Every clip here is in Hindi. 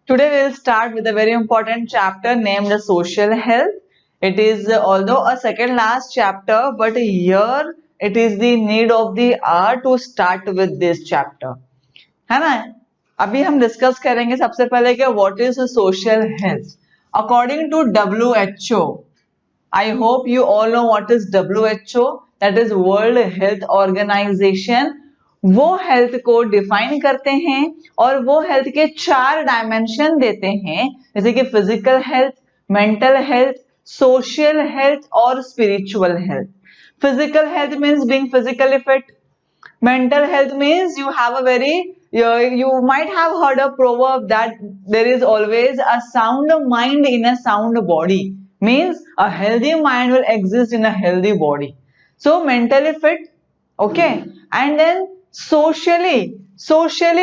Today we'll start with a very important chapter named Social Health. It is although a second last chapter, but here it is the need of the hour to start with this chapter. है ना? अभी हम डिस्कस करेंगे सबसे पहले कि what is social health according to WHO. I hope you all know what is WHO, that is World Health Organization. वो हेल्थ को डिफाइन करते हैं और वो हेल्थ के 4 डायमेंशन देते हैं, जैसे कि physical health, mental health, social health और spiritual health. Physical health means being physically fit. Mental health means you might have heard a proverb that there is always a sound mind in a sound body. Means a healthy mind will exist in a healthy body. So mentally fit, okay, and then socially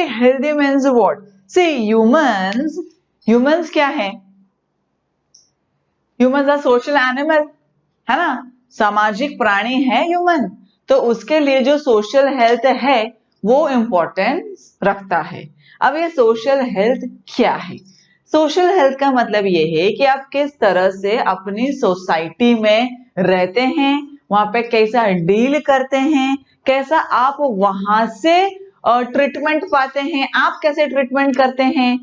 healthy means what? See, humans क्या है? Humans are social animal, है ना? सामाजिक प्राणी है ह्यूमन. तो उसके लिए जो सोशल हेल्थ है वो इम्पोर्टेंस रखता है. अब ये सोशल हेल्थ क्या है? सोशल हेल्थ का मतलब ये है कि आप किस तरह से अपनी सोसाइटी में रहते हैं, वहां पे कैसा डील करते हैं, कैसा आप वहां से ट्रीटमेंट पाते हैं, आप कैसे ट्रीटमेंट करते हैं,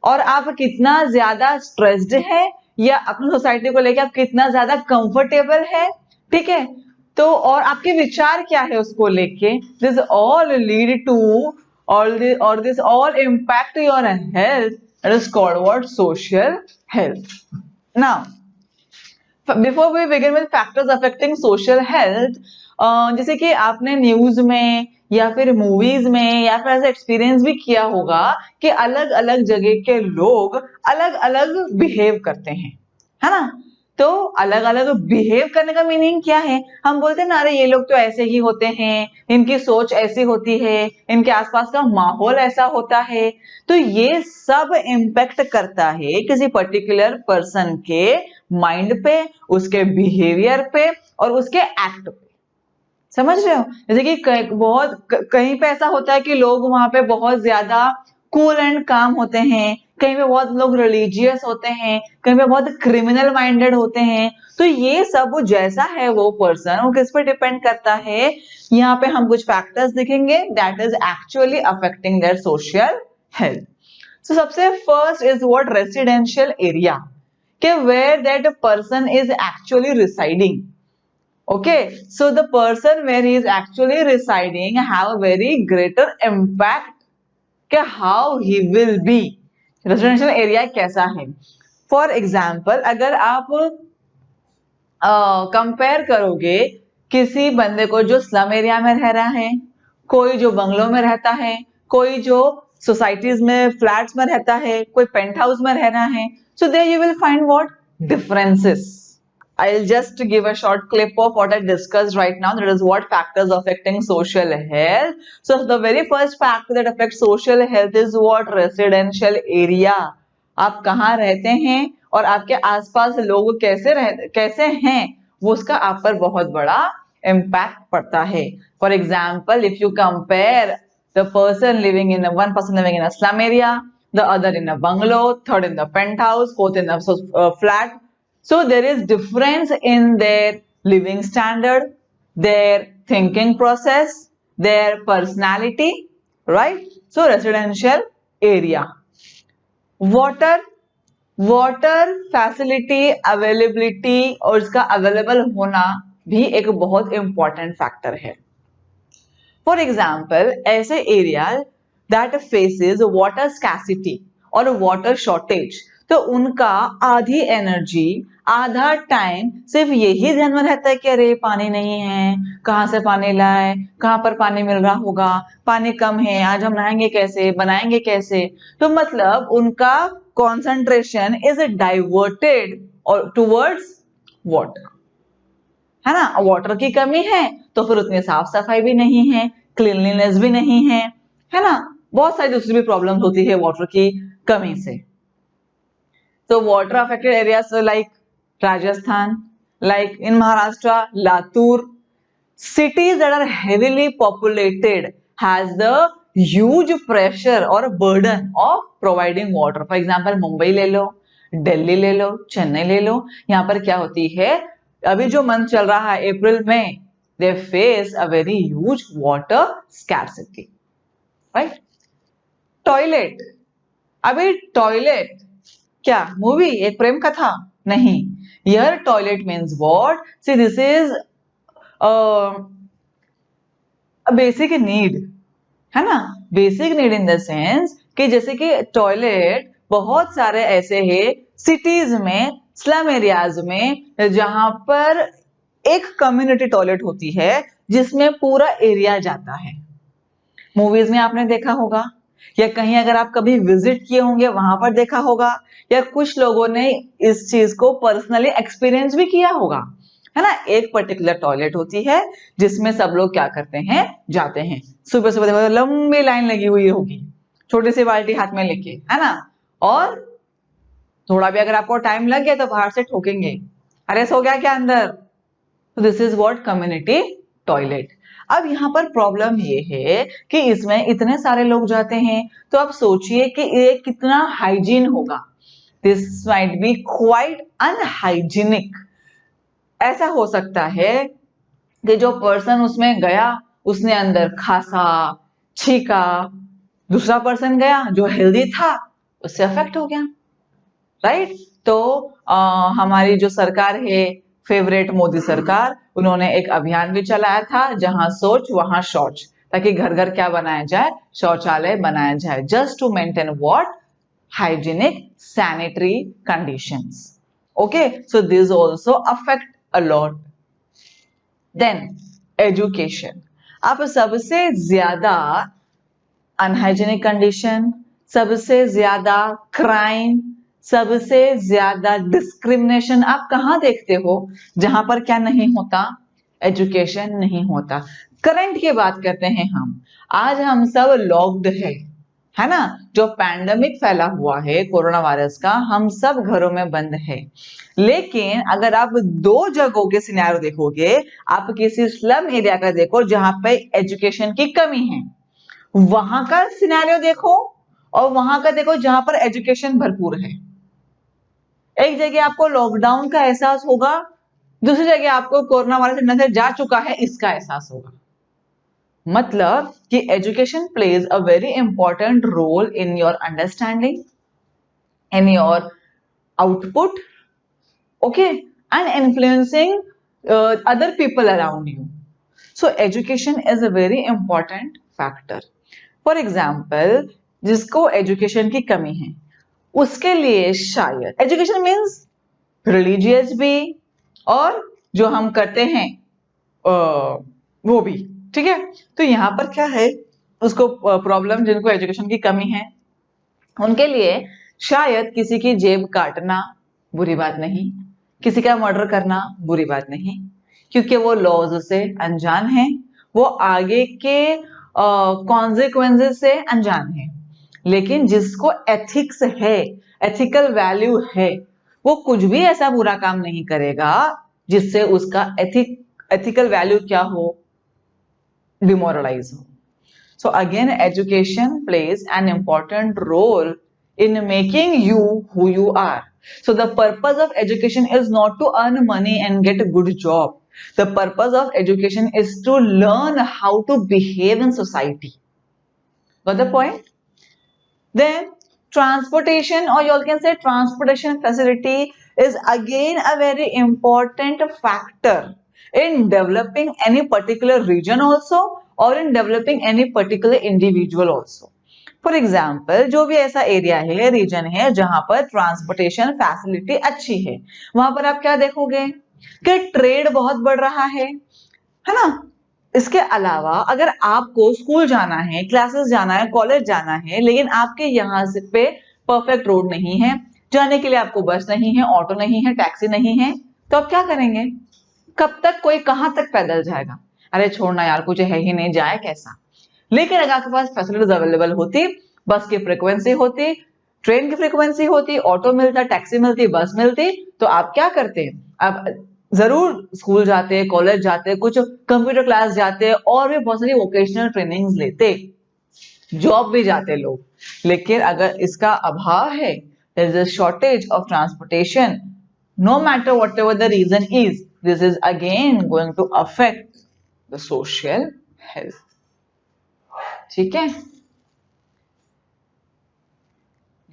और आप कितना ज्यादा स्ट्रेस्ड है या अपनी सोसाइटी को लेकर आप कितना ज्यादा कंफर्टेबल है. ठीक है, तो और आपके विचार क्या है उसको लेके. दिस ऑल लीड टू और this all impact your health. It is called what? Social health. Now before we begin with factors affecting social health, जैसे कि आपने न्यूज में या फिर मूवीज में या फिर ऐसा एक्सपीरियंस भी किया होगा कि अलग अलग जगह के लोग अलग अलग बिहेव करते हैं, है ना? तो अलग अलग बिहेव करने का मीनिंग क्या है? हम बोलते हैं ना, अरे ये लोग तो ऐसे ही होते हैं, इनकी सोच ऐसी होती है, इनके आसपास का माहौल ऐसा होता है. तो ये सब इम्पैक्ट करता है किसी पर्टिकुलर पर्सन के माइंड पे, उसके बिहेवियर पे और उसके एक्ट पे. समझ रहे हो? जैसे कि कहीं पे ऐसा होता है कि लोग वहां पे बहुत ज्यादा कूल एंड काम होते हैं, कहीं पे बहुत लोग रिलीजियस होते हैं, कहीं पे बहुत क्रिमिनल माइंडेड होते हैं. तो ये सब जैसा है वो पर्सन, वो किस पे डिपेंड करता है. यहाँ पे हम कुछ फैक्टर्स देखेंगे that is actually affecting their social health. So सबसे first is what? Residential area, के where that person is actually residing. Okay, so the person where he is actually residing have a very greater impact कि how he will be. Residential area कैसा है? For example, अगर आप कंपेयर करोगे किसी बंदे को जो स्लम एरिया में रह रहा है, कोई जो बंगलों में रहता है, कोई जो सोसाइटीज में फ्लैट्स में रहता है, कोई पेंट हाउस में रह रहा है, so there you will find what? Differences. I'll just give a short clip of what I discussed right now. That is what factors affecting social health. So the very first factor that affects social health is what? Residential area. आप कहाँ रहते हैं और आपके आसपास लोग कैसे हैं, वो उसका आप पर बहुत बड़ा इम्पैक्ट पड़ता है. For example, if you compare the person living in one person living in a slum area, the other in a bungalow, third in the penthouse, fourth in a flat. So there is difference in their living standard, their thinking process, their personality, right? So residential area. Water facility availability और इसका available होना भी एक बहुत important factor है. For example, ऐसे area that faces water scarcity और water shortage, तो उनका आधी एनर्जी, आधा टाइम सिर्फ यही ध्यान में रहता है कि अरे पानी नहीं है, कहाँ से पानी लाए, कहाँ पर पानी मिल रहा होगा, पानी कम है, आज हम नहाएंगे कैसे, बनाएंगे कैसे. तो मतलब उनका कॉन्सेंट्रेशन इज डाइवर्टेड और टुवर्ड्स वाटर, है ना? वाटर की कमी है तो फिर उतनी साफ सफाई भी नहीं है, क्लीनलीनेस भी नहीं है ना? बहुत सारी दूसरी भी प्रॉब्लम्स होती है वाटर की कमी से. So water affected areas like Rajasthan, like in Maharashtra, Latur, cities that are heavily populated has the huge pressure और burden of providing water. For example Mumbai ले लो, दिल्ली ले लो, चेन्नई ले लो, यहाँ पर क्या होती है, अभी जो मंथ चल रहा है अप्रैल में, they face a very huge water scarcity, right. Toilet, अभी टॉयलेट क्या मूवी एक प्रेम कथा नहीं, here toilet means what, see this is basic need, है ना, basic need in the sense कि जैसे कि टॉयलेट बहुत सारे ऐसे हैं सिटीज में, स्लम एरियाज में, जहां पर एक कम्युनिटी टॉयलेट होती है जिसमें पूरा एरिया जाता है। मूवीज में आपने देखा होगा, या कहीं अगर आप कभी विजिट किए होंगे वहां पर देखा होगा, या कुछ लोगों ने इस चीज को पर्सनली एक्सपीरियंस भी किया होगा, है ना। एक पर्टिकुलर टॉयलेट होती है जिसमें सब लोग क्या करते हैं, जाते हैं। सुबह सुबह देखो लंबी लाइन लगी हुई होगी, छोटी सी बाल्टी हाथ में लेके, है ना, और थोड़ा भी अगर आपको टाइम लग गया तो बाहर से ठोकेंगे, अरे सो गया क्या अंदर। तो this is what community toilet. अब यहाँ पर प्रॉब्लम ये है कि इसमें इतने सारे लोग जाते हैं, तो आप सोचिए कि ये कितना हाइजीन होगा। This might be quite unhygienic. ऐसा हो सकता है कि जो पर्सन उसमें गया उसने अंदर खांसा, छींका, दूसरा पर्सन गया जो हेल्दी था उससे अफेक्ट हो गया, राइट। तो हमारी जो सरकार है फेवरेट मोदी सरकार, उन्होंने एक अभियान भी चलाया था, जहां सोच वहां शौच, ताकि घर घर क्या बनाया जाए, शौचालय बनाया जाए, just to maintain what, hygienic sanitary conditions. Okay, so this also affect a lot. Then education, अब सबसे ज्यादा अनहाइजीनिक कंडीशन, सबसे ज्यादा क्राइम, सबसे ज्यादा डिस्क्रिमिनेशन आप कहाँ देखते हो, जहां पर क्या नहीं होता, एजुकेशन नहीं होता। करंट की बात करते हैं हम, आज हम सब लॉक्ड है ना, जो पैंडेमिक फैला हुआ है कोरोना वायरस का, हम सब घरों में बंद है। लेकिन अगर आप दो जगहों के सिनेरियो देखोगे, आप किसी स्लम एरिया का देखो जहां पे एजुकेशन की कमी है, वहां का सिनेरियो देखो, और वहां का देखो जहां पर एजुकेशन भरपूर है। एक जगह आपको लॉकडाउन का एहसास होगा, दूसरी जगह आपको कोरोना वायरस अंदर जा चुका है इसका एहसास होगा। मतलब कि education plays a very important role in your understanding, in your output, okay, and influencing other people around you. So education is a very important factor. For example, जिसको एजुकेशन की कमी है उसके लिए शायद एजुकेशन मीन्स रिलीजियस भी, और जो हम करते हैं वो भी, ठीक है। तो यहाँ पर क्या है, उसको प्रॉब्लम, जिनको एजुकेशन की कमी है उनके लिए शायद किसी की जेब काटना बुरी बात नहीं, किसी का मर्डर करना बुरी बात नहीं, क्योंकि वो लॉज से अनजान है, वो आगे के कॉन्सिक्वेंसेस से अनजान है। लेकिन जिसको एथिक्स है, एथिकल वैल्यू है, वो कुछ भी ऐसा बुरा काम नहीं करेगा जिससे उसका एथिकल वैल्यू क्या हो, डिमोरलाइज हो। So again, education plays an important role in making you who you are. So the purpose of education is not to earn money and get a good job. The purpose of education is to learn how to behave in society. Got the point? Then transportation, or you all can say transportation facility, is again a very important factor in developing any particular region also, और in developing any particular individual also. For example, जो भी ऐसा एरिया है, रीजन है जहां पर ट्रांसपोर्टेशन फैसिलिटी अच्छी है, वहां पर आप क्या देखोगे कि ट्रेड बहुत बढ़ रहा है ना। इसके अलावा अगर आपको स्कूल जाना है, क्लासेस जाना है, कॉलेज जाना है, लेकिन आपके यहाँ से पे परफेक्ट रोड नहीं है, जाने के लिए आपको बस नहीं है, ऑटो नहीं है, टैक्सी नहीं है, तो आप क्या करेंगे, कब तक, कोई कहां तक पैदल जाएगा, अरे छोड़ना यार, कुछ है ही नहीं, जाए कैसा। लेकिन अगर आपके पास फैसिलिटीज अवेलेबल होती, बस की फ्रीक्वेंसी होती, ट्रेन की फ्रीक्वेंसी होती, ऑटो मिलता, टैक्सी मिलती, बस मिलती, तो आप क्या करते, आप जरूर स्कूल जाते, कॉलेज जाते, कुछ कंप्यूटर क्लास जाते, और भी बहुत सारी वोकेशनल ट्रेनिंग्स लेते। जॉब भी जाते लोग, लेकिन अगर इसका अभाव है, there is a shortage of transportation, no matter whatever the reason is, this is again going to affect the social health. ठीक है,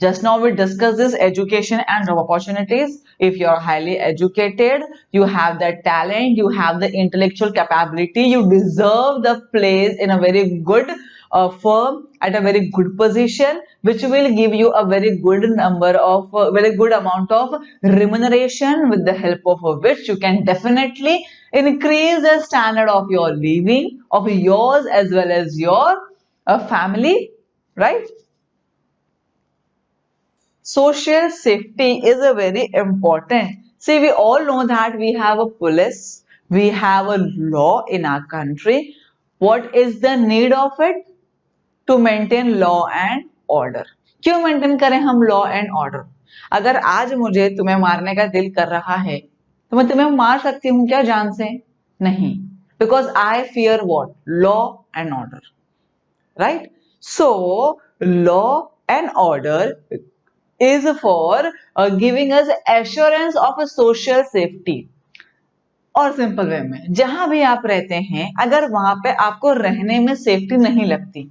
just now we discussed this education and job opportunities. If you are highly educated, you have the talent, you have the intellectual capability, you deserve the place in a very good firm at a very good position, which will give you a very good number of very good amount of remuneration, with the help of which you can definitely increase the standard of your living, of yours as well as your family, right? Social safety is a very important. See, we all know that we have a police, we have a law in our country. What is the need of it? To maintain law and order. क्यों मेंटेन करें हम लॉ एंड ऑर्डर? अगर आज मुझे तुम्हें मारने का दिल कर रहा है तो मैं तुम्हें मार सकती हूँ क्या जान से? नहीं, because I fear what? Law and order, right? So law and order is for giving us assurance of a social safety. और सिंपल वे में, जहां भी आप रहते हैं, अगर वहां पे आपको रहने में सेफ्टी नहीं लगती,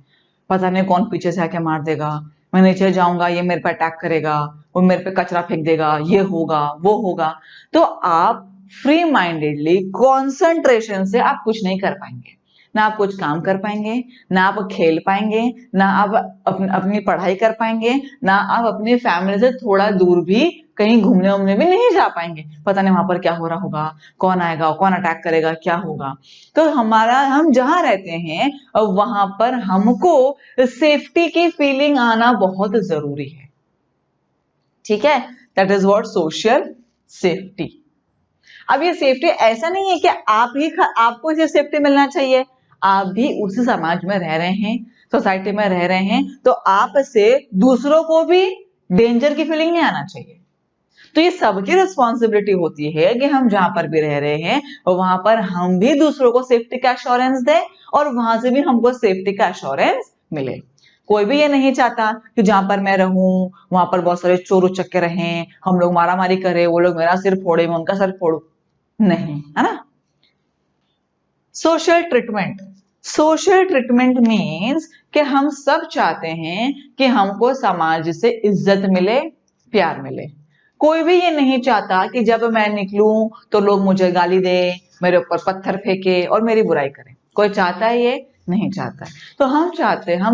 पता नहीं कौन पीछे से आके मार देगा, मैं नीचे जाऊंगा ये मेरे पे अटैक करेगा, वो मेरे पे कचरा फेंक देगा, ये होगा वो होगा, तो आप फ्री माइंडेडली कॉन्सेंट्रेशन से आप कुछ नहीं कर पाएंगे, ना आप कुछ काम कर पाएंगे, ना आप खेल पाएंगे, ना आप अपनी पढ़ाई कर पाएंगे, ना आप अपनी फैमिली से थोड़ा दूर भी कहीं घूमने वूमने भी नहीं जा पाएंगे, पता नहीं वहां पर क्या हो रहा होगा, कौन आएगा, कौन अटैक करेगा, क्या होगा। तो हम जहां रहते हैं वहां पर हमको सेफ्टी की फीलिंग आना बहुत जरूरी है, ठीक है? That is what social safety. अब ये सेफ्टी ऐसा नहीं है कि आपको सिर्फ सेफ्टी मिलना चाहिए, आप भी उसी समाज में रह रहे हैं, सोसाइटी में रह रहे हैं, तो आप से दूसरों को भी डेंजर की फीलिंग नहीं आना चाहिए। तो ये सबकी रिस्पॉन्सिबिलिटी होती है कि हम जहां पर भी रह रहे हैं वहां पर हम भी दूसरों को सेफ्टी का एश्योरेंस दें और वहां से भी हमको सेफ्टी का एश्योरेंस मिले। कोई भी ये नहीं चाहता कि जहां पर मैं रहूं वहां पर बहुत सारे चोर उचक्के रहें, हम लोग मारामारी करें, वो लोग मेरा सिर फोड़े, मैं उनका सिर फोड़ू, नहीं, है ना? Social treatment, social treatment means कि हम सब चाहते हैं कि हमको समाज से इज्जत मिले, प्यार मिले। कोई भी ये नहीं चाहता कि जब मैं निकलूं तो लोग मुझे गाली दे, मेरे ऊपर पत्थर फेंके और मेरी बुराई करें। कोई चाहता है? ये नहीं चाहता है। तो हम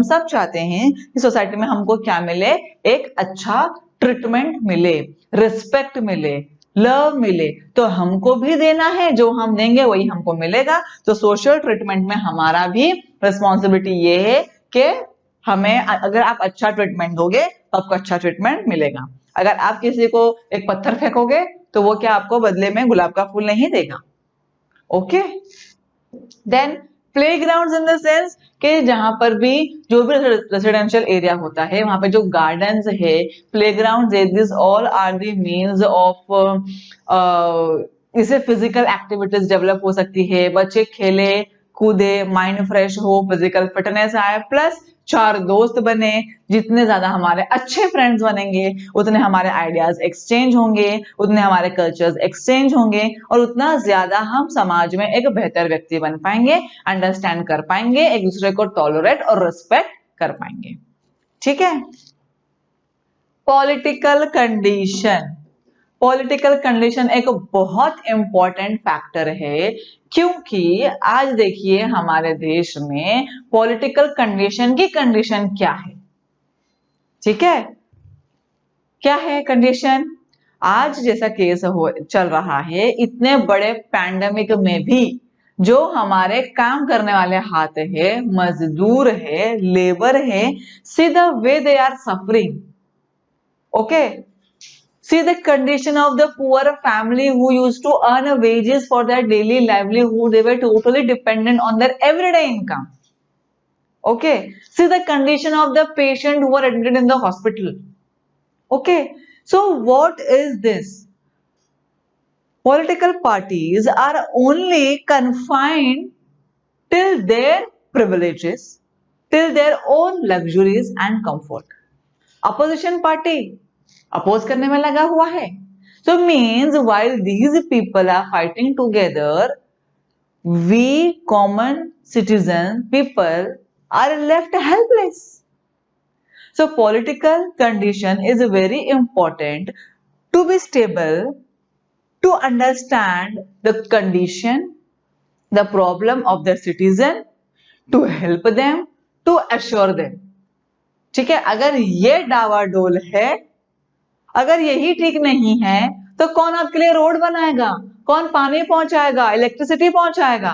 सब चाहते हैं कि सोसाइटी में हमको क्या मिले? एक अच्छा ट्रीटमेंट मिले, रिस्पेक्ट मिले, लव मिले। तो हमको भी देना है, जो हम देंगे वही हमको मिलेगा। तो सोशल ट्रीटमेंट में हमारा भी रिस्पॉन्सिबिलिटी ये है कि हमें, अगर आप अच्छा ट्रीटमेंट दोगे तो आपको अच्छा ट्रीटमेंट मिलेगा। अगर आप किसी को एक पत्थर फेंकोगे तो वो क्या आपको बदले में गुलाब का फूल नहीं देगा। Okay, then playgrounds in the sense कि जहां पर भी जो भी रेसिडेंशियल एरिया होता है वहां पे जो गार्डन्स है, प्लेग्राउंड्स है, this all are the means of इससे फिजिकल एक्टिविटीज डेवलप हो सकती है, बच्चे खेले कूदे, माइंड फ्रेश हो, फिजिकल फिटनेस आए, प्लस चार दोस्त बने। जितने ज्यादा हमारे अच्छे फ्रेंड्स बनेंगे उतने हमारे आइडियाज एक्सचेंज होंगे, उतने हमारे कल्चर्स एक्सचेंज होंगे और उतना ज्यादा हम समाज में एक बेहतर व्यक्ति बन पाएंगे, अंडरस्टैंड कर पाएंगे, एक दूसरे को टॉलरेट और रिस्पेक्ट कर पाएंगे। ठीक है। पॉलिटिकल कंडीशन, पॉलिटिकल कंडीशन एक बहुत इंपॉर्टेंट फैक्टर है, क्योंकि आज देखिए हमारे देश में पॉलिटिकल कंडीशन की कंडीशन क्या है। ठीक है, क्या है कंडीशन? आज जैसा केस चल रहा है, इतने बड़े पैंडेमिक में भी जो हमारे काम करने वाले हाथ है, मजदूर है, लेबर है, see the way they are suffering. Okay, see the condition of the poor family who used to earn wages for their daily livelihood. They were totally dependent on their everyday income. Okay, see the condition of the patient who are admitted in the hospital. Okay, so what is this? Political parties are only confined till their privileges, till their own luxuries and comfort. Opposition party oppose करने में लगा हुआ है. So means while these people are fighting together, we common citizen people are left helpless. So political condition is very important to be stable, to understand the condition, the problem of the citizen, to help them, to assure them. ठीक है, अगर ये डावाडोल है, अगर यही ठीक नहीं है, तो कौन आपके लिए रोड बनाएगा, कौन पानी पहुंचाएगा, इलेक्ट्रिसिटी पहुंचाएगा,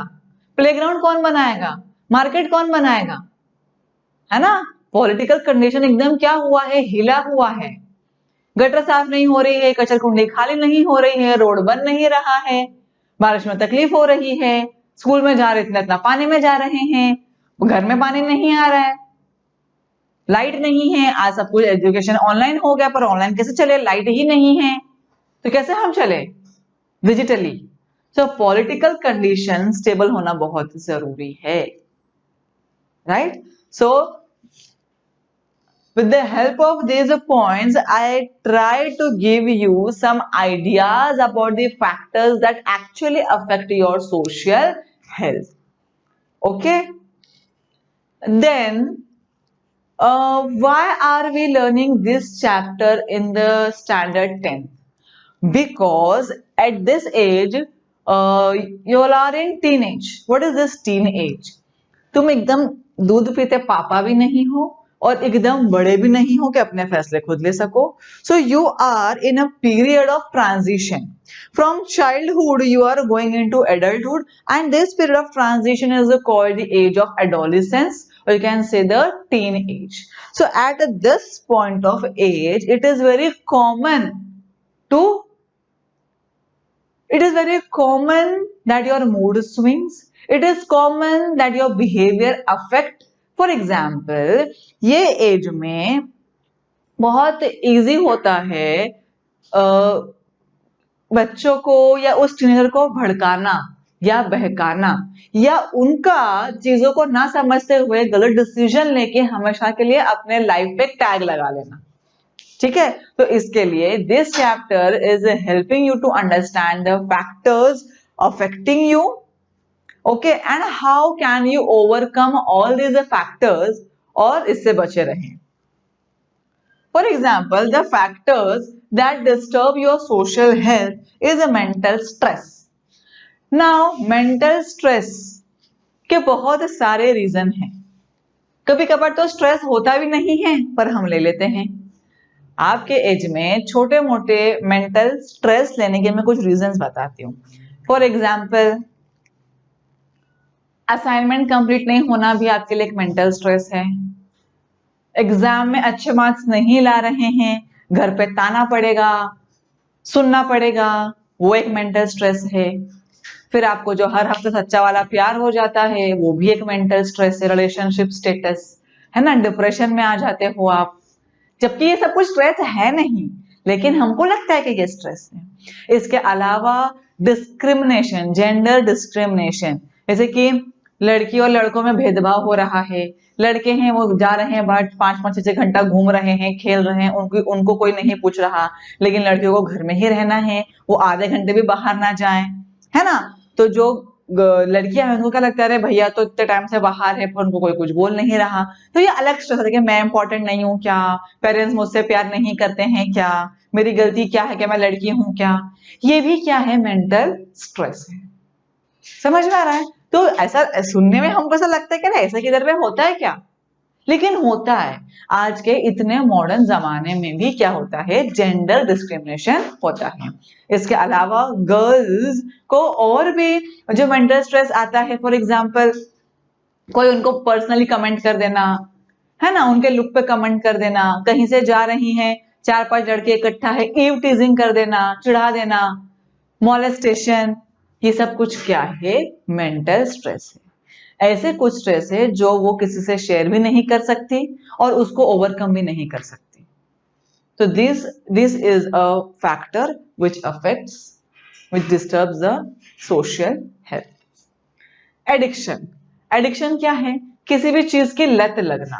प्लेग्राउंड कौन बनाएगा, मार्केट कौन बनाएगा, है ना? पॉलिटिकल कंडीशन एकदम क्या हुआ है, हिला हुआ है. गटर साफ नहीं हो रही है, कचरकुंडी खाली नहीं हो रही है, रोड बन नहीं रहा है, बारिश में तकलीफ हो रही है, स्कूल में जा रहे इतना पानी में जा रहे हैं, घर में पानी नहीं आ रहा है, लाइट नहीं है. आज सब कुछ एजुकेशन ऑनलाइन हो गया, पर ऑनलाइन कैसे चले, लाइट ही नहीं है, तो कैसे हम चले डिजिटली. सो पॉलिटिकल कंडीशन स्टेबल होना बहुत जरूरी है, right? So with the help of these points, I try to give you some ideas about the factors that actually affect your social health. Okay? Then, why are we learning this chapter in the standard 10th? Because at this age, you all are in teenage. What is this teenage? तुम एकदम दूध पीते पापा भी नहीं हो और एकदम बड़े भी नहीं हो कि अपने फैसले खुद ले सको. So you are in a period of transition. From childhood you are going into adulthood, and this period of transition is called the age of adolescence, or you can say the teen age. So at this point of age, it is very common that your mood swings. It is common that your behavior affect. For example, ये एज में बहुत इजी होता है बच्चों को या उस टीनेजर को भड़काना या बहकाना, या उनका चीजों को ना समझते हुए गलत डिसीजन लेके हमेशा के लिए अपने लाइफ पे टैग लगा लेना. ठीक है, तो इसके लिए this chapter is helping you to understand the factors affecting you. Okay, and how can you overcome all these factors और इससे बचे रहें. For example, the factors that disturb your social health is a mental stress. Now, mental stress के बहुत सारे रीजन हैं. कभी कभार तो स्ट्रेस होता भी नहीं है पर हम ले लेते हैं. आपके एज में छोटे मोटे मेंटल स्ट्रेस लेने के मैं कुछ रीजंस बताती हूँ. फॉर एग्जाम्पल, असाइनमेंट कंप्लीट नहीं होना भी आपके लिए एक मेंटल स्ट्रेस है. एग्जाम में अच्छे मार्क्स नहीं ला रहे हैं, घर पे ताना पड़ेगा, सुनना पड़ेगा, वो एक मेंटल स्ट्रेस है. फिर आपको जो हर हफ्ते सच्चा वाला प्यार हो जाता है, वो भी एक मेंटल स्ट्रेस है. रिलेशनशिप स्टेटस है ना, डिप्रेशन में आ जाते हो आप, जबकि ये सब कुछ स्ट्रेस है नहीं, लेकिन हमको लगता है कि ये स्ट्रेस है. इसके अलावा डिस्क्रिमिनेशन, जेंडर डिस्क्रिमिनेशन, जैसे कि लड़की और लड़कों में भेदभाव हो रहा है. लड़के हैं वो जा रहे हैं बाहर 5-5-6 घंटा घूम रहे हैं, खेल रहे हैं, उनको कोई नहीं पूछ रहा, लेकिन लड़कियों को घर में ही रहना है, वो आधे घंटे भी बाहर ना जाएं, है ना. तो जो लड़कियां हैं उनको क्या लगता है, भैया तो इतने टाइम से बाहर है पर उनको कोई कुछ बोल नहीं रहा. तो ये अलग स्ट्रेस है कि मैं इंपॉर्टेंट नहीं हूँ क्या, पेरेंट्स मुझसे प्यार नहीं करते हैं क्या, मेरी गलती क्या है, क्या मैं लड़की हूँ क्या. ये भी क्या है, मेंटल स्ट्रेस है. समझ में आ रहा है? तो ऐसा सुनने में हमको ऐसा लगता है कि ऐसा किधर पे होता है क्या, लेकिन होता है. आज के इतने मॉडर्न जमाने में भी क्या होता है, जेंडर डिस्क्रिमिनेशन होता है. इसके अलावा गर्ल्स को और भी जो मेंटल स्ट्रेस आता है, फॉर एग्जांपल कोई उनको पर्सनली कमेंट कर देना, है ना, उनके लुक पे कमेंट कर देना, कहीं से जा रही हैं 4-5 लड़के इकट्ठा है, ईव टीजिंग कर देना, चिढ़ा देना, मॉलेस्टेशन, ये सब कुछ क्या है, मेंटल स्ट्रेस है. ऐसे कुछ स्ट्रेस है जो वो किसी से शेयर भी नहीं कर सकती और उसको ओवरकम भी नहीं कर सकती. तो this is a factor which affects, which disturbs the social health. Addiction क्या है, किसी भी चीज की लत लगना।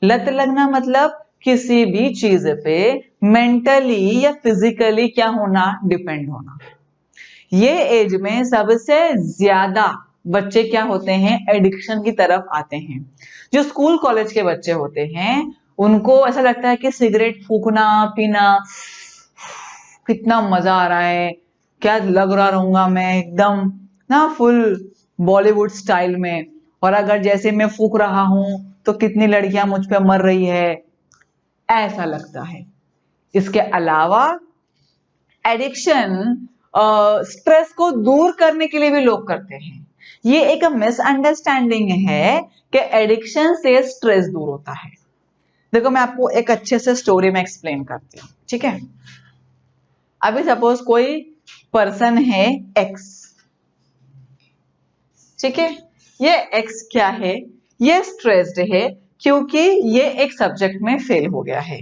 लत लगना मतलब किसी भी चीज पे मेंटली या फिजिकली क्या होना, डिपेंड होना। ये एज में सबसे ज्यादा बच्चे क्या होते हैं, एडिक्शन की तरफ आते हैं। जो स्कूल कॉलेज के बच्चे होते हैं उनको ऐसा लगता है कि सिगरेट फूकना पीना कितना मजा आ रहा है, क्या लग रहा रहूंगा मैं एकदम ना फुल बॉलीवुड स्टाइल में, और अगर जैसे मैं फूक रहा हूं तो कितनी लड़कियां मुझ पे मर रही है, ऐसा लगता है। इसके अलावा एडिक्शन स्ट्रेस को दूर करने के लिए भी लोग करते हैं। ये एक मिसअंडरस्टैंडिंग है कि एडिक्शन से स्ट्रेस दूर होता है। देखो मैं आपको एक अच्छे से स्टोरी में एक्सप्लेन करती हूँ, ठीक है। अभी सपोज कोई पर्सन है एक्स, ठीक है। ये एक्स क्या है, ये स्ट्रेस्ड है क्योंकि ये एक सब्जेक्ट में फेल हो गया है।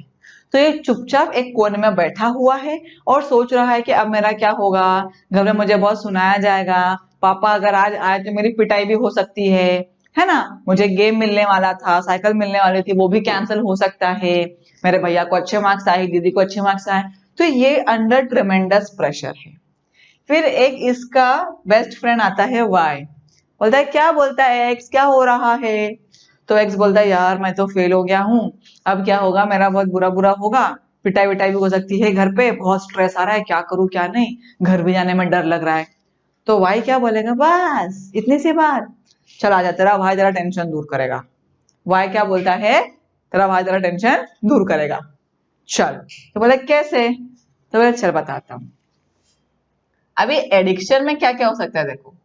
तो ये चुपचाप एक कोने में बैठा हुआ है और सोच रहा है कि अब मेरा क्या होगा, घर में मुझे बहुत सुनाया जाएगा, पापा अगर आज आए तो मेरी पिटाई भी हो सकती है ना। मुझे गेम मिलने वाला था, साइकिल मिलने वाली थी, वो भी कैंसिल हो सकता है। मेरे भैया को अच्छे मार्क्स आए, दीदी को अच्छे मार्क्स आए, तो ये अंडर ट्रेमेंडस प्रेशर है। फिर एक इसका बेस्ट फ्रेंड आता है वाई, बोलता है क्या बोलता है एक्स, क्या हो रहा है। तो एक्स बोलता है यार मैं तो फेल हो गया हूँ, अब क्या होगा, मेरा बहुत बुरा बुरा होगा, पिटाई विटाई भी हो सकती है घर पे, बहुत स्ट्रेस आ रहा है, क्या करूं क्या नहीं, घर भी जाने में डर लग रहा है। तो भाई क्या बोलेगा, बस इतनी सी बात, चल आजा तेरा भाई तेरा टेंशन दूर करेगा। वाई क्या बोलता है, तेरा भाई तेरा टेंशन दूर करेगा, चल। तो बोले कैसे, तो बोले चल बताता हूँ। अभी एडिक्शन में क्या क्या हो सकता है, देखो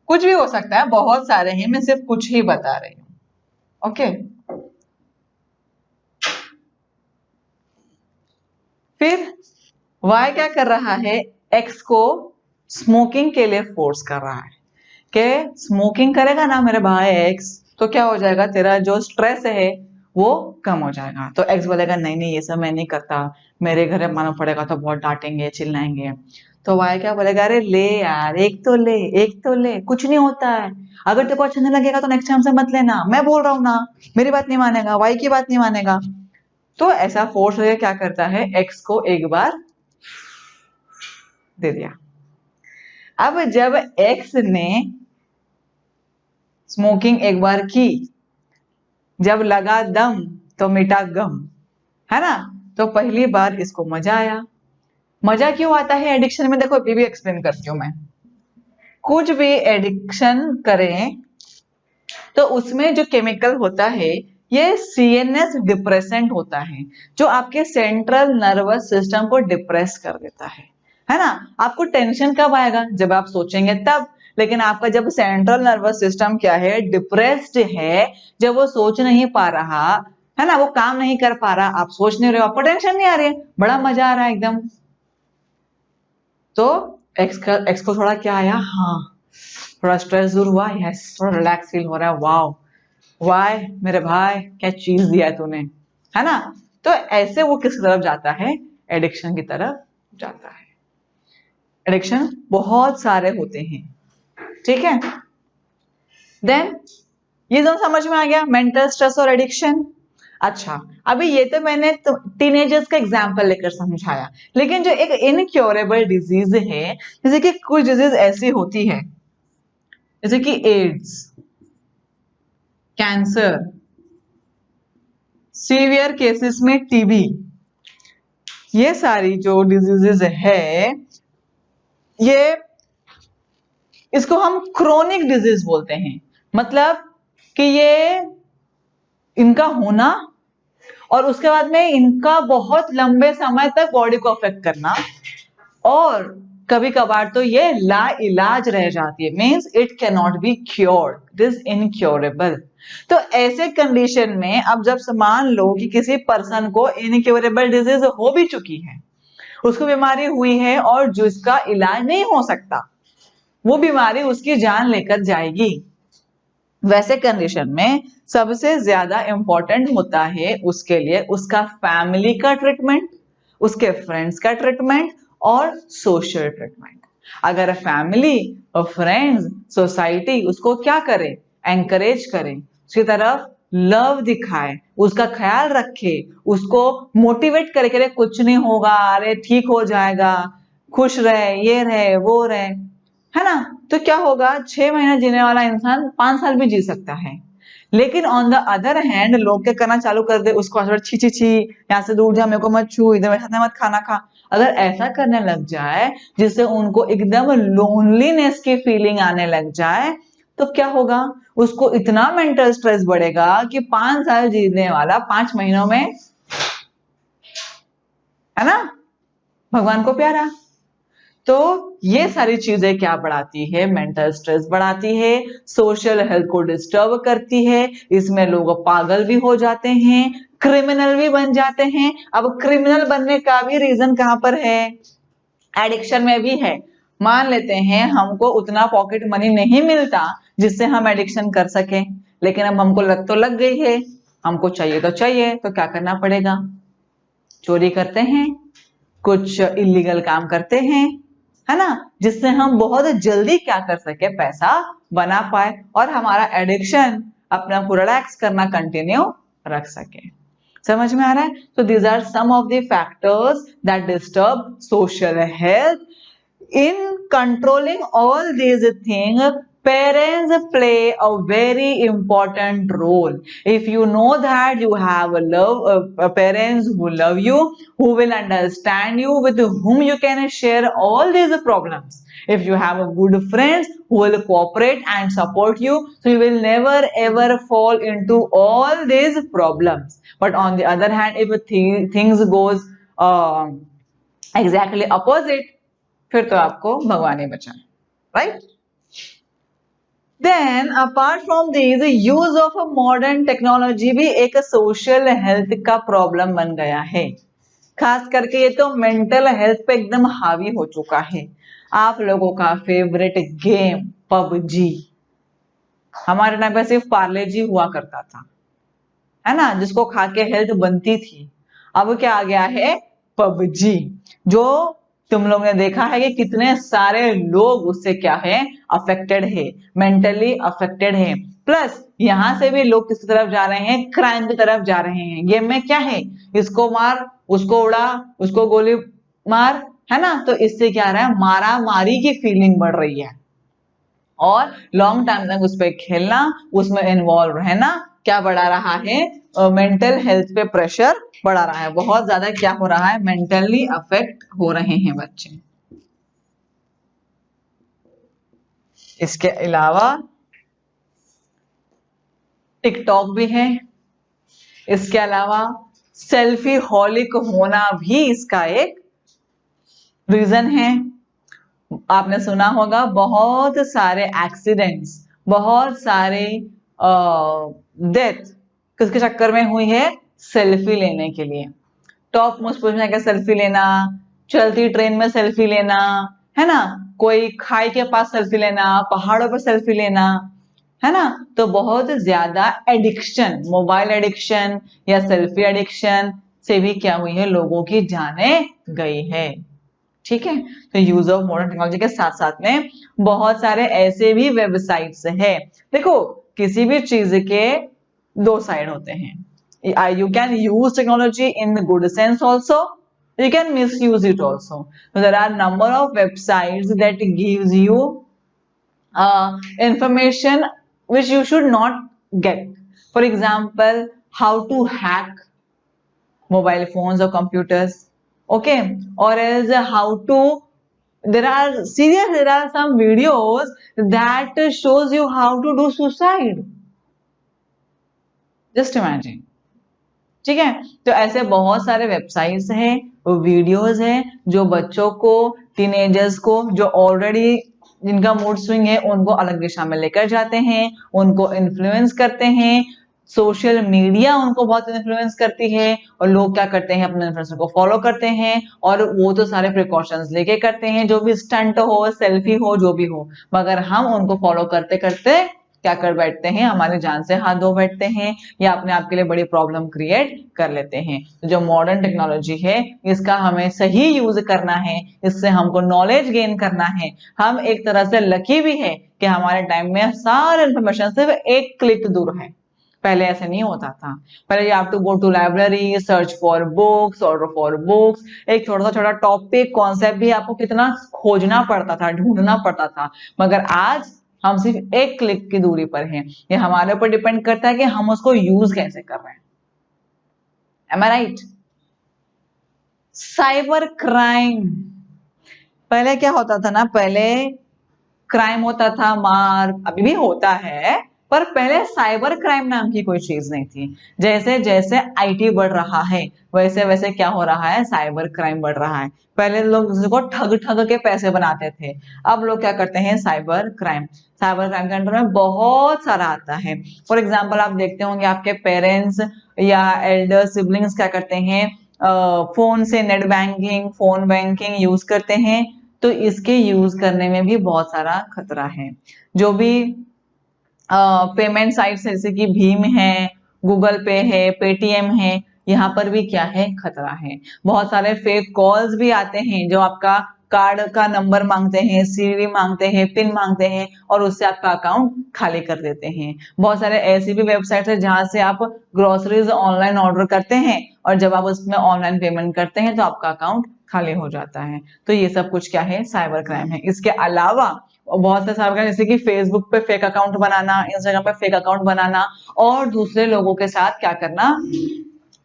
कुछ भी हो सकता है, बहुत सारे हैं, मैं सिर्फ कुछ ही बता रही हूं, ओके। फिर वाई क्या कर रहा है, एक्स को स्मोकिंग के लिए फोर्स कर रहा है कि स्मोकिंग करेगा ना मेरे भाई एक्स, तो क्या हो जाएगा, तेरा जो स्ट्रेस है वो कम हो जाएगा। तो एक्स बोलेगा नहीं नहीं ये सब मैं नहीं करता, मेरे घर में मालूम पड़ेगा तो बहुत डांटेंगे चिल्लाएंगे। तो वाई क्या बोलेगा, अरे ले यार एक तो ले, एक तो ले, कुछ नहीं होता है, अगर तेरे को अच्छा नहीं लगेगा तो नेक्स्ट टाइम से मत लेना, मैं बोल रहा हूँ ना, मेरी बात नहीं मानेगा, वाई की बात नहीं मानेगा। तो ऐसा फोर्स करके क्या करता है, एक्स को एक बार दे दिया। अब जब एक्स ने स्मोकिंग एक बार की, जब लगा दम तो मिटा गम, है ना। तो पहली बार इसको मजा आया। मजा क्यों आता है एडिक्शन में, देखो अभी भी एक्सप्लेन करती हूँ मैं। कुछ भी एडिक्शन करें तो उसमें जो केमिकल होता है ये सीएनएस डिप्रेसेंट होता है, जो आपके सेंट्रल नर्वस सिस्टम को डिप्रेस कर देता है ना। आपको टेंशन कब आएगा, जब आप सोचेंगे तब, लेकिन आपका जब सेंट्रल नर्वस सिस्टम क्या है, डिप्रेस्ड है, जब वो सोच नहीं पा रहा है ना, वो काम नहीं कर पा रहा, आप सोच नहीं रहे हो, आपको टेंशन नहीं आ रही है, बड़ा मजा आ रहा है एकदम। तो एक्स को थोड़ा क्या आया, हाँ थोड़ा स्ट्रेस दूर हुआ, यस थोड़ा रिलैक्स फील हो रहा है, वाओ वाई मेरे भाई क्या चीज दिया है तूने, है ना। तो ऐसे वो किस तरफ जाता है, एडिक्शन की तरफ जाता है। एडिक्शन बहुत सारे होते हैं, ठीक है। देन ये जो समझ में आ गया, मेंटल स्ट्रेस और एडिक्शन। अच्छा अभी ये तो मैंने टीनेजर्स का एग्जांपल लेकर समझाया, लेकिन जो एक इनक्योरेबल डिजीज है, जैसे कि कुछ डिजीज ऐसी होती है जैसे कि एड्स, कैंसर, सीवियर केसेस में टीबी, ये सारी जो डिजीजेस है, ये इसको हम क्रोनिक डिजीज बोलते हैं। मतलब कि ये इनका होना और उसके बाद में इनका बहुत लंबे समय तक बॉडी को अफेक्ट करना, और कभी कभार तो ये ला इलाज रह जाती है, means it can not be cured, it is incurable. तो ऐसे कंडीशन में अब जब मान लो कि किसी पर्सन को इनक्योरेबल डिजीज हो भी चुकी है, उसको बीमारी हुई है और जिसका इलाज नहीं हो सकता, वो बीमारी उसकी जान लेकर जाएगी, वैसे कंडीशन में सबसे ज्यादा इंपॉर्टेंट होता है उसके लिए उसका फैमिली का ट्रीटमेंट, उसके फ्रेंड्स का ट्रीटमेंट और सोशल ट्रीटमेंट। अगर फैमिली और फ्रेंड्स सोसाइटी उसको क्या करे, एंकरेज करे, उसकी तरफ लव दिखाए, उसका ख्याल रखे, उसको मोटिवेट करे कि अरे कुछ नहीं होगा, अरे ठीक हो जाएगा, खुश रहे, ये रहे, वो रहे, है ना। तो क्या होगा, 6 महीने जीने वाला इंसान 5 साल भी जी सकता है। लेकिन ऑन द अदर हैंड लोग क्या करना चालू कर दे, उसको छी छी छी, यहाँ से दूर जा, मेरे को मत छू, इधर मेरे साथ मत खाना खा। अगर ऐसा करने लग जाए जिससे उनको एकदम लोनलीनेस की फीलिंग आने लग जाए, तो क्या होगा, उसको इतना मेंटल स्ट्रेस बढ़ेगा कि 5 साल जीने वाला 5 महीनों में, है ना, भगवान को प्यारा। तो ये सारी चीजें क्या बढ़ाती है, मेंटल स्ट्रेस बढ़ाती है, सोशल हेल्थ को डिस्टर्ब करती है, इसमें लोग पागल भी हो जाते हैं, क्रिमिनल भी बन जाते हैं। अब क्रिमिनल बनने का भी रीजन कहां पर है, एडिक्शन में भी है। मान लेते हैं हमको उतना पॉकेट मनी नहीं मिलता जिससे हम एडिक्शन कर सके, लेकिन अब हमको लग तो लग गई है, हमको चाहिए तो चाहिए, तो क्या करना पड़ेगा, चोरी करते हैं, कुछ इलीगल काम करते हैं, है ना, जिससे हम बहुत जल्दी क्या कर सके, पैसा बना पाए और हमारा एडिक्शन अपना को रिलैक्स करना कंटिन्यू रख सके। समझ में आ रहा है। तो these are some of the factors that disturb social health. In controlling all these things, parents play a very important role. If you know that you have parents who love you, who will understand you, with whom you can share all these problems. If you have a good friends who will cooperate and support you, so you will never ever fall into all these problems. But on the other hand, if things goes exactly opposite, फिर तो आपको भगवान ही बचाए, right. Then apart from this, use of a modern technology भी एक सोशल हेल्थ का प्रॉब्लम बन गया है। खास करके ये तो मेंटल हेल्थ पे एकदम हावी हो चुका है। आप लोगों का फेवरेट गेम पबजी, हमारे टाइम पे सिर्फ पार्ले जी हुआ करता था, है ना, जिसको खा के हेल्थ बनती थी। अब क्या आ गया है, पबजी, जो तुम लोग ने देखा है कि कितने सारे लोग उससे क्या है, अफेक्टेड है, मेंटली अफेक्टेड है। प्लस यहां से भी लोग किस तरफ जा रहे हैं, क्राइम की तरफ जा रहे हैं। गेम में क्या है, इसको मार, उसको उड़ा, उसको गोली मार, है ना। तो इससे क्या रहा है, मारा मारी की फीलिंग बढ़ रही है और लॉन्ग टाइम तक उस पर खेलना, उसमें इन्वॉल्व रहना क्या बढ़ा रहा है, मेंटल हेल्थ पे प्रेशर बढ़ा रहा है। बहुत ज्यादा क्या हो रहा है, मेंटली अफेक्ट हो रहे हैं बच्चे। इसके अलावा टिकटॉक भी है, इसके अलावा सेल्फी हॉलिक होना भी इसका एक रीजन है। आपने सुना होगा बहुत सारे एक्सीडेंट्स, बहुत सारे डेथ किसके चक्कर में हुई है, सेल्फी लेने के लिए। टॉप मोस्ट पोजीशन में सेल्फी लेना, चलती ट्रेन में सेल्फी लेना, है ना, कोई खाई के पास सेल्फी लेना, पहाड़ों पर सेल्फी लेना, है ना। तो बहुत ज्यादा एडिक्शन, मोबाइल एडिक्शन या सेल्फी एडिक्शन से भी क्या हुई है, लोगों की जाने गई है। ठीक है। तो यूज ऑफ मॉडर्न टेक्नोलॉजी के साथ साथ में बहुत सारे ऐसे भी वेबसाइट्स है। देखो किसी भी चीज के दो साइड होते हैं। You can use technology in the good sense also, you can misuse it also. So there are number of websites that gives you information which you should not get. For example, how to hack mobile phones or computers, okay, or else how to, there are some videos that shows you how to do suicide. Just imagine. ठीक है। तो ऐसे बहुत सारे वेबसाइट्स हैं, वीडियोस हैं जो बच्चों को, टीनेजर्स को, जो ऑलरेडी जिनका मूड स्विंग है उनको अलग दिशा में लेकर जाते हैं, उनको इन्फ्लुएंस करते हैं। सोशल मीडिया उनको बहुत इन्फ्लुएंस करती है और लोग क्या करते हैं, अपने इन्फ्लुएंसर को फॉलो करते हैं और वो तो सारे प्रिकॉशंस लेके करते हैं, जो भी स्टंट हो, सेल्फी हो, जो भी हो, मगर हम उनको फॉलो करते करते क्या कर बैठते हैं, हमारी जान से हाथ धो बैठते हैं या अपने आप के लिए बड़ी प्रॉब्लम क्रिएट कर लेते हैं। तो जो मॉडर्न टेक्नोलॉजी है इसका हमें सही यूज करना है, इससे हमको नॉलेज गेन करना है। हम एक तरह से लकी भी है कि हमारे टाइम में सारे इंफॉर्मेशन सिर्फ एक क्लिक दूर है। पहले ऐसे नहीं होता था। पहले you have to go to library, search for books, order for books, एक छोटा टॉपिक कॉन्सेप्ट भी आपको कितना खोजना पड़ता था, ढूंढना पड़ता था। मगर आज हम सिर्फ एक क्लिक की दूरी पर हैं। ये हमारे ऊपर डिपेंड करता है कि हम उसको यूज कैसे कर रहे हैं। एम आई राइट? साइबर क्राइम, पहले क्या होता था ना, पहले क्राइम होता था, मार, अभी भी होता है, पर पहले साइबर क्राइम नाम की कोई चीज नहीं थी। जैसे जैसे आईटी बढ़ रहा है वैसे वैसे क्या हो रहा है, साइबर क्राइम बढ़ रहा है। पहले लोग दूसरे को ठग ठग के पैसे बनाते थे, अब लोग क्या करते हैं, साइबर क्राइम। साइबर क्राइम के अंडर में बहुत सारा आता है। फॉर एग्जाम्पल आप देखते होंगे आपके पेरेंट्स या एल्डर सिबलिंग्स क्या करते हैं, फोन से net banking, phone banking use करते हैं। तो इसके यूज करने में भी बहुत सारा खतरा है। जो भी पेमेंट साइट्स जैसे कि भीम है, गूगल पे है, पेटीएम है, यहाँ पर भी क्या है, खतरा है। बहुत सारे फेक कॉल्स भी आते हैं जो आपका कार्ड का नंबर मांगते हैं, सीवी मांगते हैं, पिन मांगते हैं और उससे आपका अकाउंट खाली कर देते हैं। बहुत सारे ऐसी भी वेबसाइट है जहां से आप ग्रोसरीज ऑनलाइन ऑर्डर करते हैं और जब आप उसमें ऑनलाइन पेमेंट करते हैं तो आपका अकाउंट खाली हो जाता है। तो ये सब कुछ क्या है, साइबर क्राइम है। इसके अलावा बहुत से साइबर क्राइम जैसे कि फेसबुक पे फेक अकाउंट बनाना, इंस्टाग्राम पे फेक अकाउंट बनाना और दूसरे लोगों के साथ क्या करना,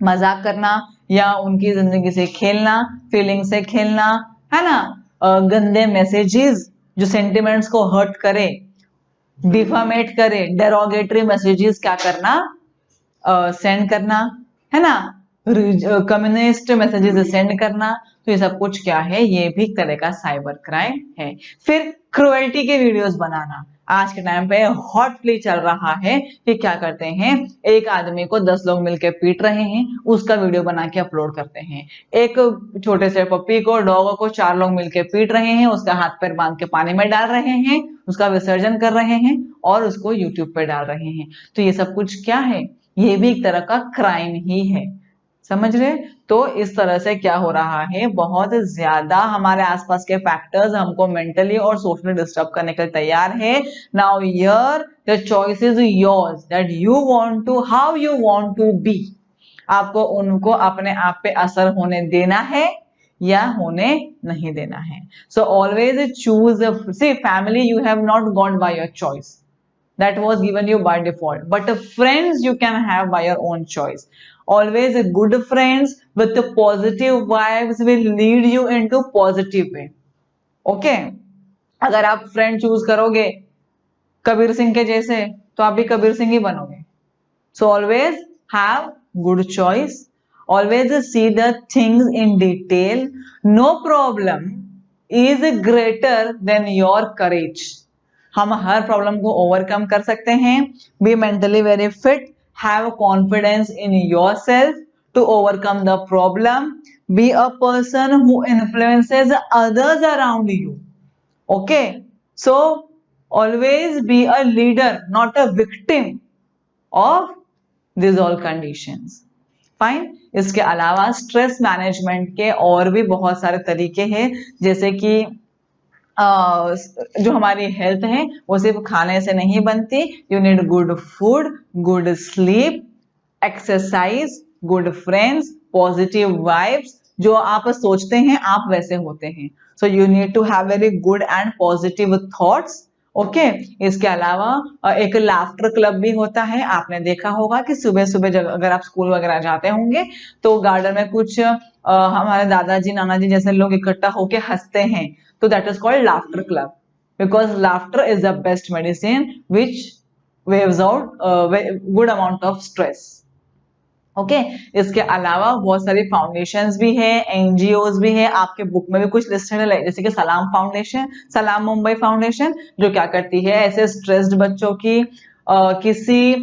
मजाक करना या उनकी जिंदगी से खेलना, फीलिंग से खेलना, है ना। गंदे मैसेजेस जो सेंटिमेंट्स को हर्ट करे, डिफामेट करे, डेरोगेटरी मैसेजेस क्या करना, सेंड करना, है ना। कम्युनिस्ट मैसेजेस सेंड करना। तो ये सब कुछ क्या है, ये भी एक तरह का साइबर क्राइम है। फिर क्रुएल्टी के वीडियोस बनाना आज के टाइम पे हॉटली चल रहा है कि क्या करते हैं, एक आदमी को 10 लोग मिलकर पीट रहे हैं, उसका वीडियो बना के अपलोड करते हैं। एक छोटे से पप्पी को, डॉग को 4 लोग मिलकर पीट रहे हैं, उसका हाथ पैर बांध के पानी में डाल रहे हैं, उसका विसर्जन कर रहे हैं और उसको यूट्यूब पे डाल रहे हैं। तो ये सब कुछ क्या है, ये भी एक तरह का क्राइम ही है। समझ रहे? तो इस तरह से क्या हो रहा है, बहुत ज्यादा हमारे आसपास के फैक्टर्स हमको मेंटली और सोशली डिस्टर्ब करने के लिए तैयार है। Now here the choice is yours that you want to, how you want to be. आपको उनको अपने आप पे असर होने देना है या होने नहीं देना है। So always choose, see family you have not got by your choice, that was given you by default, but friends you can have by your own choice. Always good friends with the positive vibes will lead you into positive way. Okay? अगर आप फ्रेंड चूज करोगे कबीर सिंह के जैसे तो आप भी कबीर सिंह ही बनोगे। So always have good choice. Always see the things in detail. No problem is greater than your courage. हम हर प्रॉब्लम को ओवरकम कर सकते हैं। Be mentally very fit, have confidence in yourself to overcome the problem, be a person who influences others around you. Okay, so always be a leader, not a victim of this all conditions. Fine. इसके अलावा स्ट्रेस मैनेजमेंट के और भी बहुत सारे तरीके हैं, जैसे कि जो हमारी हेल्थ है वो सिर्फ खाने से नहीं बनती। You need good food, good sleep, exercise, good friends, positive vibes. जो आप सोचते हैं आप वैसे होते हैं। So you need to have very good and positive thoughts. Okay. इसके अलावा एक लाफ्टर क्लब भी होता है। आपने देखा होगा कि सुबह सुबह अगर आप स्कूल वगैरह जाते होंगे तो गार्डन में कुछ हमारे दादाजी नानाजी जैसे लोग इकट्ठा होके हंसते हैं, तो that is called laughter club, because laughter is the best medicine which waves out good amount of stress. Okay. इसके अलावा बहुत सारी फाउंडेशंस भी है, एनजीओज भी है। आपके बुक में भी कुछ लिस्टेड है, जैसे कि सलाम फाउंडेशन, सलाम मुंबई फाउंडेशन, जो क्या करती है, ऐसे स्ट्रेस्ड बच्चों की, किसी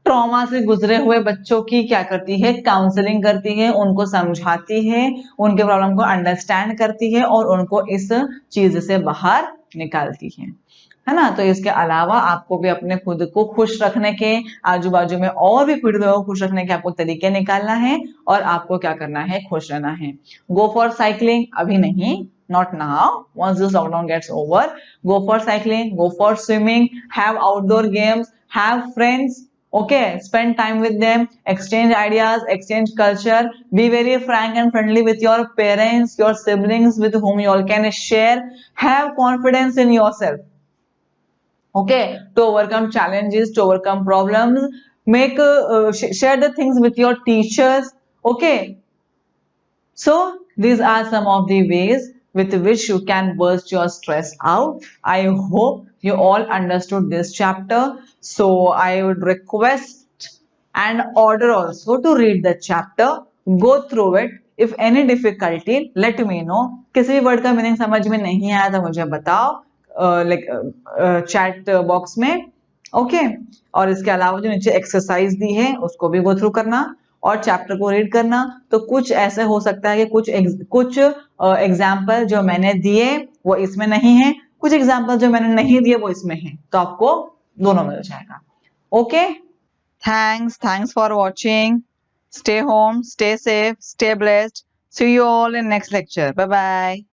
ट्रॉमा से गुजरे हुए बच्चों की क्या करती है, काउंसलिंग करती है, उनको समझाती है, उनके प्रॉब्लम को अंडरस्टैंड करती है और उनको इस चीज से बाहर निकालती है। है ना। तो इसके अलावा आपको भी अपने खुद को खुश रखने के, आजू बाजू में और भी खुद को खुश रखने के आपको तरीके निकालना है और आपको क्या करना है, खुश रहना है। गो फॉर साइकिलिंग, अभी नहीं, not now, once this lockdown gets over, go for cycling, go for swimming, have outdoor games, have friends, okay, spend time with them, exchange ideas, exchange culture, be very frank and friendly with your parents, your siblings with whom you all can share, have confidence in yourself, okay, to overcome challenges, to overcome problems, make share the things with your teachers, okay. So these are some of the ways with which you can burst your stress out. I hope you all understood this chapter. So I would request and order also to read the chapter, go through it. If any difficulty, let me know. किसी भी वर्ड का मीनिंग समझ में नहीं आया तो मुझे बताओ, लाइक चैट बॉक्स में, ओके। और इसके अलावा जो नीचे एक्सरसाइज दी है उसको भी गो थ्रू करना और चैप्टर को रीड करना। तो कुछ ऐसे हो सकता है कि कुछ एग्जाम्पल जो मैंने दिए वो इसमें नहीं है, कुछ एग्जाम्पल जो मैंने नहीं दिए वो इसमें है, तो आपको दोनों मिल जाएगा, okay. Thanks for watching, stay home, stay safe, stay blessed, see you all in next lecture, bye bye.